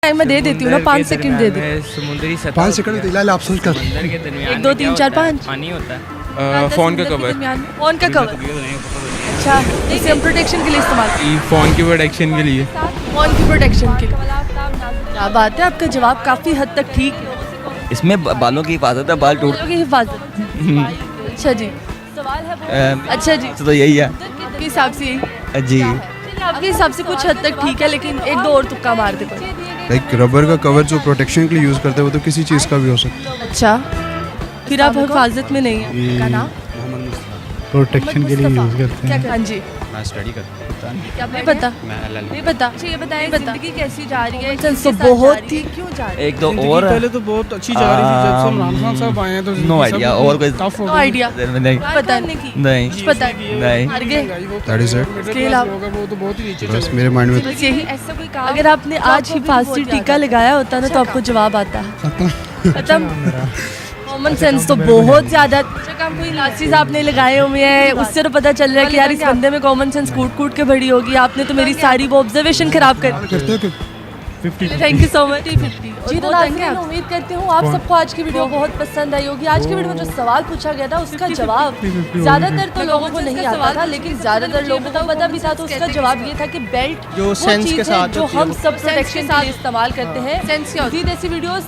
Time मैं दे देती हूँ ना, 5 सेकंड दे दी। समुद्री सतह 5 सेकंड फिलहाल आप सोच कर समंदर के दरमियान 1 2 3 4 5 पानी होता है। फ़ोन का कवर। फोन का कवर। अच्छा, इसे हम प्रोटेक्शन के लिए इस्तेमाल करते फ़ोन की प्रोटेक्शन के लिए। हैं। फोन की प्रोटेक्शन के लिए। क्या बात है, आपका जवाब काफ़ी हद तक ठीक है। इसमें बालों की हिफाजत है, बाल टूट बालों की हिफाजत। अच्छा जी, सवाल है वो। अच्छा जी, तो यही है आपके हिसाब से यही जी। आपके हिसाब से कुछ हद तक ठीक है, लेकिन 1 2 और तुक्का मार दे कोई। लाइक रबर का कवर जो प्रोटेक्शन के लिए यूज़ करते हैं वो तो किसी चीज़ का भी हो सकता है। अच्छा, फिर आप हिफाजत में नहीं है का नाम प्रोटेक्शन के लिए यूज़ करते हैं। हाँ जी, मैं स्टडी करता क्या नहीं पता, नहीं पता। अच्छा ये बताएं, जिंदगी कैसी जा रही है? तो बहुत ही क्यों जा रही है? एक दो और पहले तो बहुत अच्छी जा रही थी, जब से इमरान खान साहब आए हैं तो नो आइडिया और कोई टफ हो नो आइडिया, नहीं पता नहीं, नहीं कुछ पता नहीं। हार गए। That is it. इसके अलावा वो तो बहुत ही नीचे बस मेरे माइंड में बस यही। अगर आपने आज हिफाजती टीका लगाया होता ना तो आपको जवाब आता। खत्म। कॉमन सेंस तो बहुत ज्यादा कम। कोई ग्लासेस आपने लगाए हुए हैं, उससे तो पता चल रहा है कि यार इस बंदे में कॉमन सेंस कूट कूट के भरी होगी। आपने तो मेरी सारी वो ऑब्जर्वेशन खराब कर दी। करते हैं कि 50 थैंक यू सो मच। जी नाज़रीन, उम्मीद करती हूँ आप सबको आज की वीडियो बहुत पसंद आई होगी। आज की वीडियो में जो सवाल पूछा गया था उसका जवाब ज्यादातर तो लोगों को नहीं आता था, लेकिन ज्यादातर लोगों को पता भी था। तो उसका जवाब ये था कि बेल्ट जो वो सेंस चीज़ के है साथ जो हम सब प्रोटेक्शन के लिए इस्तेमाल करते हैं। सेंस क्या होती है? ऐसी वीडियोस